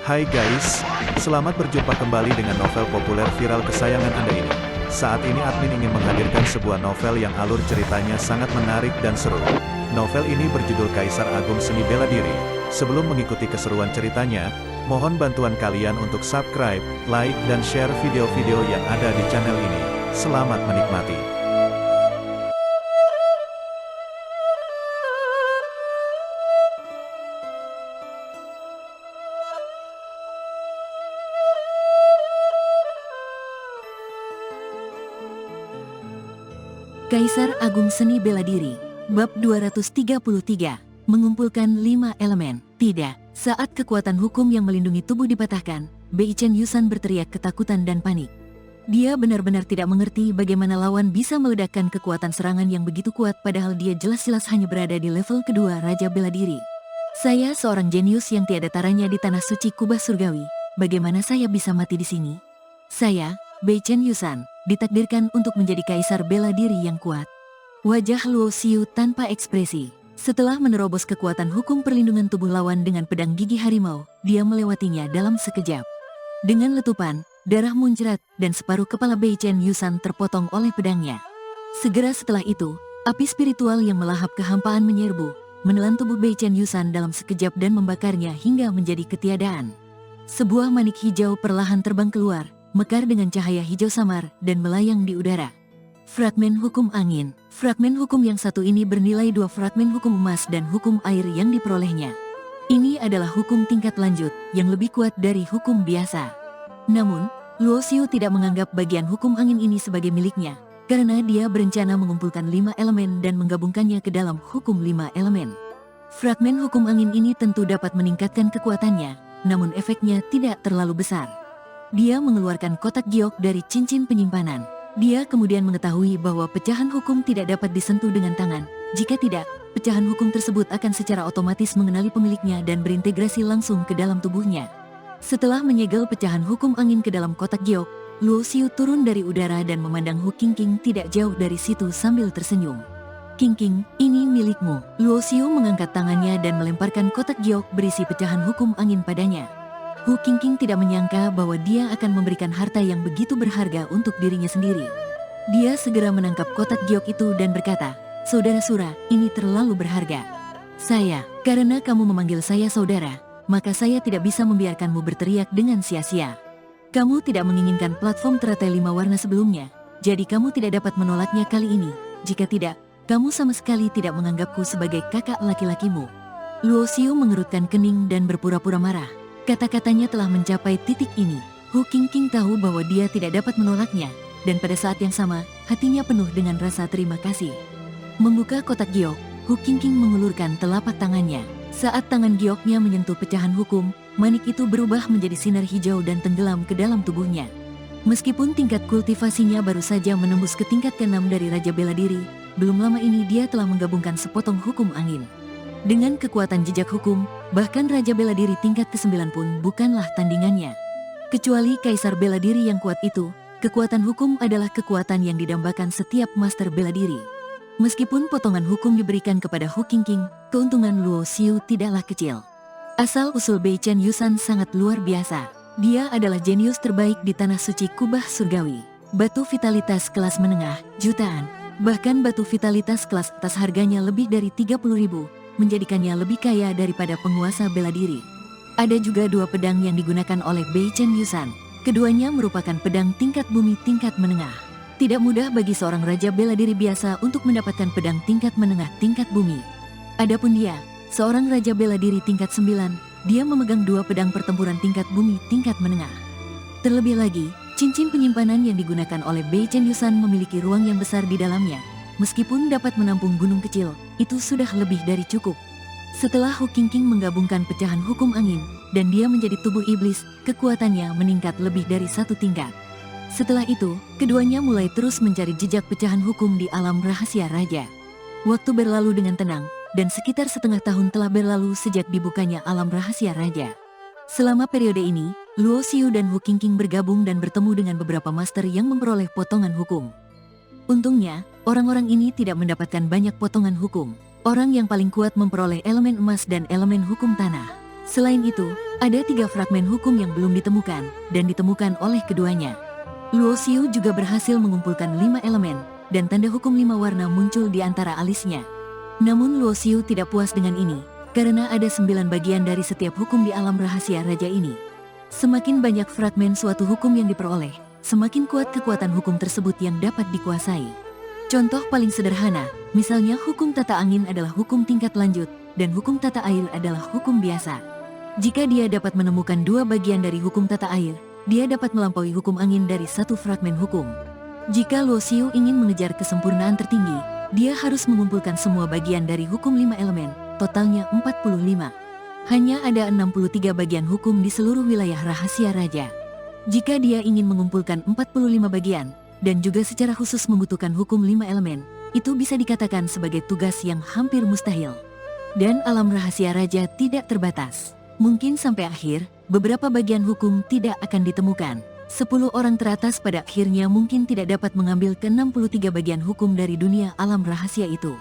Hai guys, selamat berjumpa kembali dengan novel populer viral kesayangan Anda ini. Saat ini admin ingin menghadirkan sebuah novel yang alur ceritanya sangat menarik dan seru. Novel ini berjudul Kaisar Agung Seni Bela Diri. Sebelum mengikuti keseruan ceritanya, mohon bantuan kalian untuk subscribe, like, dan share video-video yang ada di channel ini. Selamat menikmati. Kaisar Agung Seni Bela Diri, Bab 233, mengumpulkan 5 elemen. Tidak, saat kekuatan hukum yang melindungi tubuh dipatahkan, Bei Chen Yusan berteriak ketakutan dan panik. Dia benar-benar tidak mengerti bagaimana lawan bisa meledakkan kekuatan serangan yang begitu kuat padahal dia jelas-jelas hanya berada di level kedua Raja Bela Diri. Saya seorang jenius yang tiada taranya di tanah suci Kubah Surgawi. Bagaimana saya bisa mati di sini? Saya, Bei Chen Yusan, ditakdirkan untuk menjadi kaisar bela diri yang kuat. Wajah Luo Xiu tanpa ekspresi. Setelah menerobos kekuatan hukum perlindungan tubuh lawan dengan pedang gigi harimau, dia melewatinya dalam sekejap. Dengan letupan, darah muncrat dan separuh kepala Bei Chen Yusan terpotong oleh pedangnya. Segera setelah itu, api spiritual yang melahap kehampaan menyerbu, menelan tubuh Bei Chen Yusan dalam sekejap dan membakarnya hingga menjadi ketiadaan. Sebuah manik hijau perlahan terbang keluar, mekar dengan cahaya hijau samar dan melayang di udara. Fragmen hukum angin. Fragmen hukum yang satu ini bernilai 2 fragmen hukum emas dan hukum air yang diperolehnya. Ini adalah hukum tingkat lanjut yang lebih kuat dari hukum biasa. Namun, Luo Xiu tidak menganggap bagian hukum angin ini sebagai miliknya, karena dia berencana mengumpulkan 5 elemen dan menggabungkannya ke dalam hukum 5 elemen. Fragmen hukum angin ini tentu dapat meningkatkan kekuatannya, namun efeknya tidak terlalu besar. Dia mengeluarkan kotak giok dari cincin penyimpanan. Dia kemudian mengetahui bahwa pecahan hukum tidak dapat disentuh dengan tangan. Jika tidak, pecahan hukum tersebut akan secara otomatis mengenali pemiliknya dan berintegrasi langsung ke dalam tubuhnya. Setelah menyegel pecahan hukum angin ke dalam kotak giok, Luo Xiu turun dari udara dan memandang Hu Qingqing tidak jauh dari situ sambil tersenyum. "Qingqing, ini milikmu." Luo Xiu mengangkat tangannya dan melemparkan kotak giok berisi pecahan hukum angin padanya. Hu Qingqing tidak menyangka bahwa dia akan memberikan harta yang begitu berharga untuk dirinya sendiri. Dia segera menangkap kotak giok itu dan berkata, "Saudara Sura, ini terlalu berharga. Karena kamu memanggil saya saudara, maka saya tidak bisa membiarkanmu berteriak dengan sia-sia. Kamu tidak menginginkan platform teratai 5 warna sebelumnya, jadi kamu tidak dapat menolaknya kali ini. Jika tidak, kamu sama sekali tidak menganggapku sebagai kakak laki-lakimu." Luo Xiu mengerutkan kening dan berpura-pura marah. Kata-katanya telah mencapai titik ini. Hu Qingqing tahu bahwa dia tidak dapat menolaknya, dan pada saat yang sama, hatinya penuh dengan rasa terima kasih. Membuka kotak giok, Hu Qingqing mengulurkan telapak tangannya. Saat tangan gioknya menyentuh pecahan hukum, manik itu berubah menjadi sinar hijau dan tenggelam ke dalam tubuhnya. Meskipun tingkat kultivasinya baru saja menembus ke tingkat ke-6 dari Raja Bela Diri, belum lama ini dia telah menggabungkan sepotong hukum angin. Dengan kekuatan jejak hukum, bahkan Raja Bela Diri tingkat ke-9 pun bukanlah tandingannya. Kecuali Kaisar Bela Diri yang kuat itu, kekuatan hukum adalah kekuatan yang didambakan setiap Master Bela Diri. Meskipun potongan hukum diberikan kepada Hu Qingqing, keuntungan Luo Xiu tidaklah kecil. Asal-usul Bei Chen Yusan sangat luar biasa. Dia adalah jenius terbaik di tanah suci Kubah Surgawi. Batu vitalitas kelas menengah, jutaan. Bahkan batu vitalitas kelas atas harganya lebih dari 30.000. Menjadikannya lebih kaya daripada penguasa bela diri. Ada juga 2 pedang yang digunakan oleh Bei Chen Yusan. Keduanya merupakan pedang tingkat bumi tingkat menengah. Tidak mudah bagi seorang raja bela diri biasa untuk mendapatkan pedang tingkat menengah tingkat bumi. Adapun dia, seorang raja bela diri tingkat 9, dia memegang 2 pedang pertempuran tingkat bumi tingkat menengah. Terlebih lagi, cincin penyimpanan yang digunakan oleh Bei Chen Yusan memiliki ruang yang besar di dalamnya. Meskipun dapat menampung gunung kecil, itu sudah lebih dari cukup. Setelah Hu Qingqing menggabungkan pecahan hukum angin, dan dia menjadi tubuh iblis, kekuatannya meningkat lebih dari 1 tingkat. Setelah itu, keduanya mulai terus mencari jejak pecahan hukum di alam rahasia raja. Waktu berlalu dengan tenang, dan sekitar setengah tahun telah berlalu sejak dibukanya alam rahasia raja. Selama periode ini, Luo Xiu dan Hu Qingqing bergabung dan bertemu dengan beberapa master yang memperoleh potongan hukum. Untungnya, orang-orang ini tidak mendapatkan banyak potongan hukum. Orang yang paling kuat memperoleh elemen emas dan elemen hukum tanah. Selain itu, ada 3 fragmen hukum yang belum ditemukan, dan ditemukan oleh keduanya. Luo Xiu juga berhasil mengumpulkan 5 elemen, dan tanda hukum 5 warna muncul di antara alisnya. Namun Luo Xiu tidak puas dengan ini, karena ada 9 bagian dari setiap hukum di alam rahasia raja ini. Semakin banyak fragmen suatu hukum yang diperoleh, semakin kuat kekuatan hukum tersebut yang dapat dikuasai. Contoh paling sederhana, misalnya hukum tata angin adalah hukum tingkat lanjut, dan hukum tata air adalah hukum biasa. Jika dia dapat menemukan 2 bagian dari hukum tata air, dia dapat melampaui hukum angin dari 1 fragmen hukum. Jika Luo Xiu ingin mengejar kesempurnaan tertinggi, dia harus mengumpulkan semua bagian dari hukum 5 elemen, totalnya 45. Hanya ada 63 bagian hukum di seluruh wilayah rahasia raja. Jika dia ingin mengumpulkan 45 bagian, dan juga secara khusus membutuhkan hukum 5 elemen, itu bisa dikatakan sebagai tugas yang hampir mustahil. Dan alam rahasia raja tidak terbatas. Mungkin sampai akhir, beberapa bagian hukum tidak akan ditemukan. 10 orang teratas pada akhirnya mungkin tidak dapat mengambil ke-63 bagian hukum dari dunia alam rahasia itu.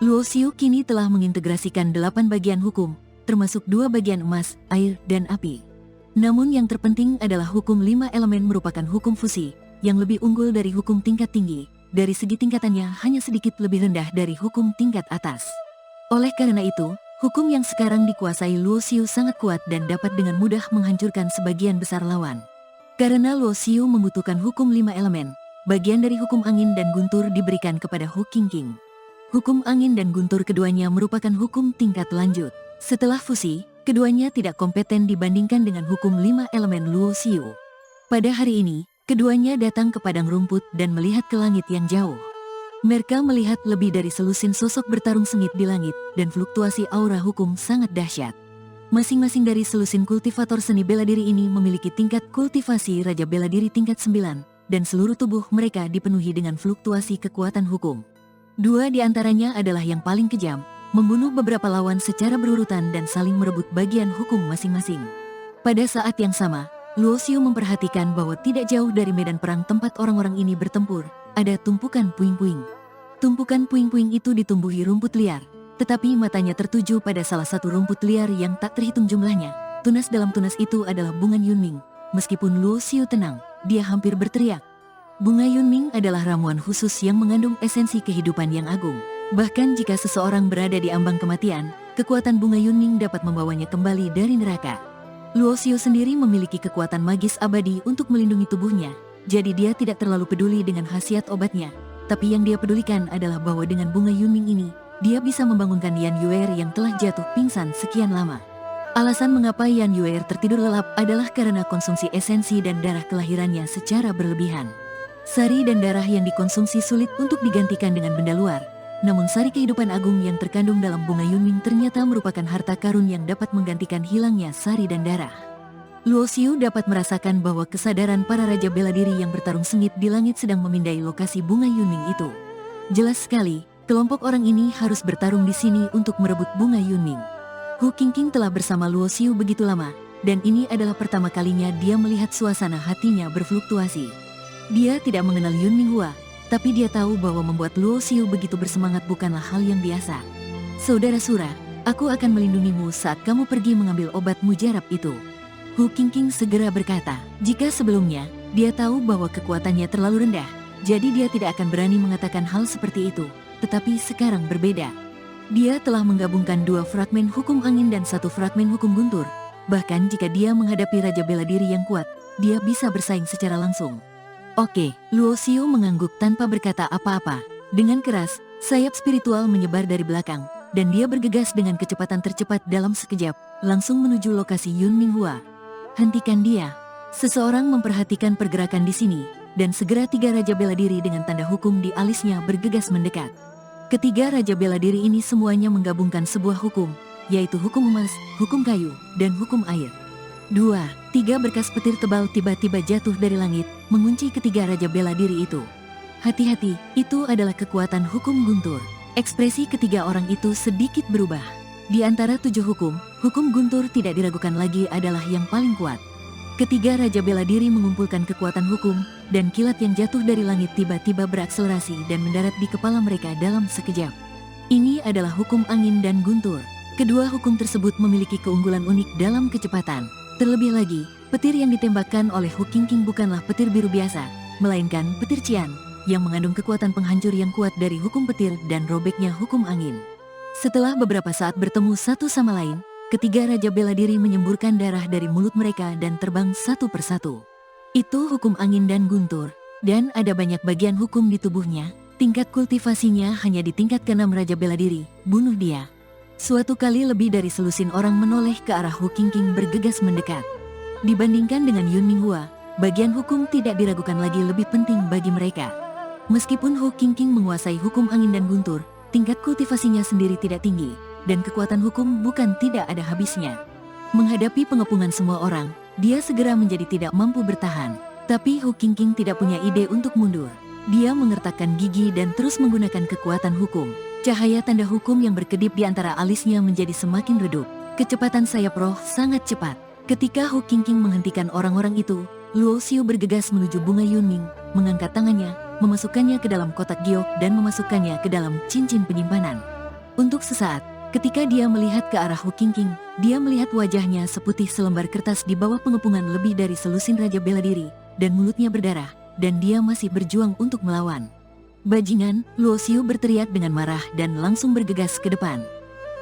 Luo Xiu kini telah mengintegrasikan 8 bagian hukum, termasuk 2 bagian emas, air, dan api. Namun yang terpenting adalah hukum 5 elemen merupakan hukum fusi, yang lebih unggul dari hukum tingkat tinggi, dari segi tingkatannya hanya sedikit lebih rendah dari hukum tingkat atas. Oleh karena itu, hukum yang sekarang dikuasai Luo Xiu sangat kuat dan dapat dengan mudah menghancurkan sebagian besar lawan. Karena Luo Xiu membutuhkan hukum 5 elemen, bagian dari hukum angin dan guntur diberikan kepada Hu Qingqing. Hukum angin dan guntur keduanya merupakan hukum tingkat lanjut. Setelah fusi, keduanya tidak kompeten dibandingkan dengan hukum 5 elemen Luo Xiu. Pada hari ini, keduanya datang ke padang rumput dan melihat ke langit yang jauh. Mereka melihat lebih dari selusin sosok bertarung sengit di langit, dan fluktuasi aura hukum sangat dahsyat. Masing-masing dari selusin kultivator seni bela diri ini memiliki tingkat kultivasi Raja Bela Diri tingkat 9, dan seluruh tubuh mereka dipenuhi dengan fluktuasi kekuatan hukum. 2 di antaranya adalah yang paling kejam, membunuh beberapa lawan secara berurutan dan saling merebut bagian hukum masing-masing. Pada saat yang sama, Luo Xiu memperhatikan bahwa tidak jauh dari medan perang tempat orang-orang ini bertempur, ada tumpukan puing-puing. Tumpukan puing-puing itu ditumbuhi rumput liar, tetapi matanya tertuju pada salah satu rumput liar yang tak terhitung jumlahnya. Tunas dalam tunas itu adalah bunga Yunming. Meskipun Luo Xiu tenang, dia hampir berteriak. Bunga Yunming adalah ramuan khusus yang mengandung esensi kehidupan yang agung. Bahkan jika seseorang berada di ambang kematian, kekuatan bunga Yunming dapat membawanya kembali dari neraka. Luo Xiu sendiri memiliki kekuatan magis abadi untuk melindungi tubuhnya, jadi dia tidak terlalu peduli dengan khasiat obatnya. Tapi yang dia pedulikan adalah bahwa dengan bunga Yunming ini, dia bisa membangunkan Yan Yuer yang telah jatuh pingsan sekian lama. Alasan mengapa Yan Yuer tertidur lelap adalah karena konsumsi esensi dan darah kelahirannya secara berlebihan. Sari dan darah yang dikonsumsi sulit untuk digantikan dengan benda luar. Namun sari kehidupan agung yang terkandung dalam bunga Yunming ternyata merupakan harta karun yang dapat menggantikan hilangnya sari dan darah. Luo Xiu dapat merasakan bahwa kesadaran para raja bela diri yang bertarung sengit di langit sedang memindai lokasi bunga Yunming itu. Jelas sekali, kelompok orang ini harus bertarung di sini untuk merebut bunga Yunming. Hu Qingqing telah bersama Luo Xiu begitu lama, dan ini adalah pertama kalinya dia melihat suasana hatinya berfluktuasi. Dia tidak mengenal Yunming Hua, tapi dia tahu bahwa membuat Luo Xiu begitu bersemangat bukanlah hal yang biasa. Saudara Sura, aku akan melindungimu saat kamu pergi mengambil obat mujarab itu. Hu Qingqing segera berkata, jika sebelumnya, dia tahu bahwa kekuatannya terlalu rendah, jadi dia tidak akan berani mengatakan hal seperti itu, tetapi sekarang berbeda. Dia telah menggabungkan 2 fragmen hukum angin dan 1 fragmen hukum guntur, bahkan jika dia menghadapi Raja Bela Diri yang kuat, dia bisa bersaing secara langsung. Oke, Luo Xiu mengangguk tanpa berkata apa-apa. Dengan keras, sayap spiritual menyebar dari belakang, dan dia bergegas dengan kecepatan tercepat dalam sekejap, langsung menuju lokasi Yunming Hua. Hentikan dia. Seseorang memperhatikan pergerakan di sini, dan segera 3 Raja Bela Diri dengan tanda hukum di alisnya bergegas mendekat. Ketiga Raja Bela Diri ini semuanya menggabungkan sebuah hukum, yaitu hukum emas, hukum kayu, dan hukum air. 2, 3 berkas petir tebal tiba-tiba jatuh dari langit, mengunci ketiga Raja Bela Diri itu. Hati-hati, itu adalah kekuatan hukum guntur. Ekspresi ketiga orang itu sedikit berubah. Di antara 7 hukum guntur tidak diragukan lagi adalah yang paling kuat. Ketiga Raja Bela Diri mengumpulkan kekuatan hukum, dan kilat yang jatuh dari langit tiba-tiba berakselerasi dan mendarat di kepala mereka dalam sekejap. Ini adalah hukum angin dan guntur. Kedua hukum tersebut memiliki keunggulan unik dalam kecepatan. Terlebih lagi, petir yang ditembakkan oleh Hu Qingqing bukanlah petir biru biasa, melainkan petir cian, yang mengandung kekuatan penghancur yang kuat dari hukum petir dan robeknya hukum angin. Setelah beberapa saat bertemu satu sama lain, ketiga Raja Bela Diri menyemburkan darah dari mulut mereka dan terbang satu persatu. Itu hukum angin dan guntur, dan ada banyak bagian hukum di tubuhnya. Tingkat kultivasinya hanya di tingkat ke-6 Raja Bela Diri, bunuh dia. Suatu kali lebih dari selusin orang menoleh ke arah Hu Qingqing bergegas mendekat. Dibandingkan dengan Yun Minghua, bagian hukum tidak diragukan lagi lebih penting bagi mereka. Meskipun Hu Qingqing menguasai hukum angin dan guntur, tingkat kultivasinya sendiri tidak tinggi, dan kekuatan hukum bukan tidak ada habisnya. Menghadapi pengepungan semua orang, dia segera menjadi tidak mampu bertahan. Tapi Hu Qingqing tidak punya ide untuk mundur. Dia mengertakkan gigi dan terus menggunakan kekuatan hukum. Cahaya tanda hukum yang berkedip di antara alisnya menjadi semakin redup. Kecepatan sayap roh sangat cepat. Ketika Hu Qingqing menghentikan orang-orang itu, Luo Xiu bergegas menuju bunga Yunming, mengangkat tangannya, memasukkannya ke dalam kotak giok dan memasukkannya ke dalam cincin penyimpanan. Untuk sesaat, ketika dia melihat ke arah Hu Qingqing, dia melihat wajahnya seputih selembar kertas di bawah pengepungan lebih dari selusin Raja Bela Diri, dan mulutnya berdarah, dan dia masih berjuang untuk melawan. Bajingan, Luo Xiu berteriak dengan marah dan langsung bergegas ke depan.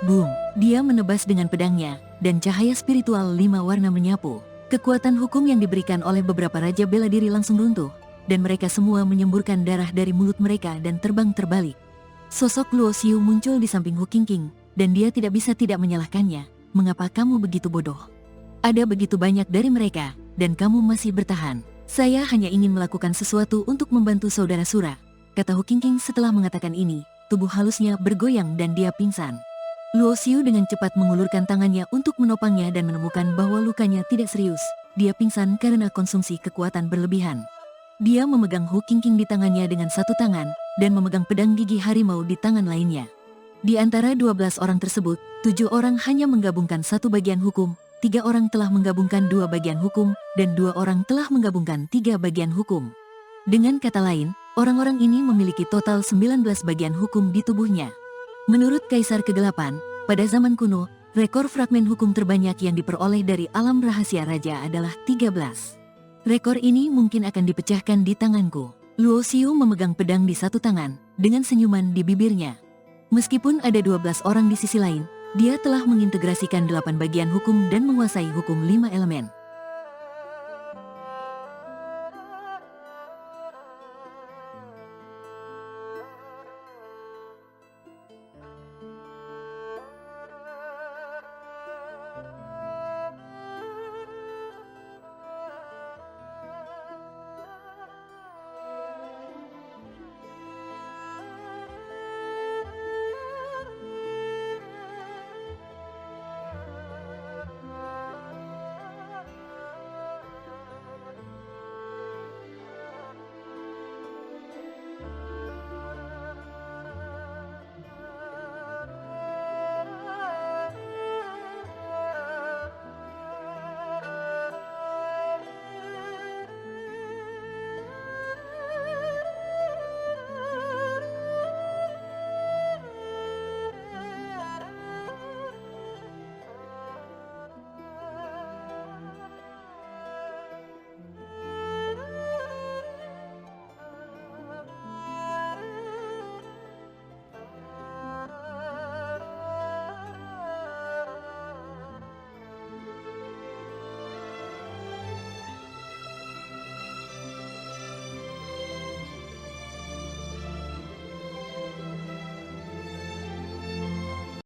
Boom! Dia menebas dengan pedangnya, dan cahaya spiritual 5 warna menyapu. Kekuatan hukum yang diberikan oleh beberapa Raja Bela Diri langsung runtuh, dan mereka semua menyemburkan darah dari mulut mereka dan terbang terbalik. Sosok Luo Xiu muncul di samping Hu Qingqing, dan dia tidak bisa tidak menyalahkannya. Mengapa kamu begitu bodoh? Ada begitu banyak dari mereka, dan kamu masih bertahan. Saya hanya ingin melakukan sesuatu untuk membantu saudara Sura, kata Hu Qingqing setelah mengatakan ini. Tubuh halusnya bergoyang dan dia pingsan. Luo Xiu dengan cepat mengulurkan tangannya untuk menopangnya dan menemukan bahwa lukanya tidak serius. Dia pingsan karena konsumsi kekuatan berlebihan. Dia memegang Hu Qingqing di tangannya dengan satu tangan, dan memegang pedang gigi harimau di tangan lainnya. Di antara 12 orang tersebut, 7 orang hanya menggabungkan satu bagian hukum, 3 orang telah menggabungkan 2 bagian hukum, dan 2 orang telah menggabungkan 3 bagian hukum. Dengan kata lain, orang-orang ini memiliki total 19 bagian hukum di tubuhnya. Menurut Kaisar Kegelapan, pada zaman kuno, rekor fragmen hukum terbanyak yang diperoleh dari alam rahasia raja adalah 13. Rekor ini mungkin akan dipecahkan di tanganku. Luo Xiu memegang pedang di satu tangan, dengan senyuman di bibirnya. Meskipun ada 12 orang di sisi lain, dia telah mengintegrasikan 8 bagian hukum dan menguasai hukum 5 elemen.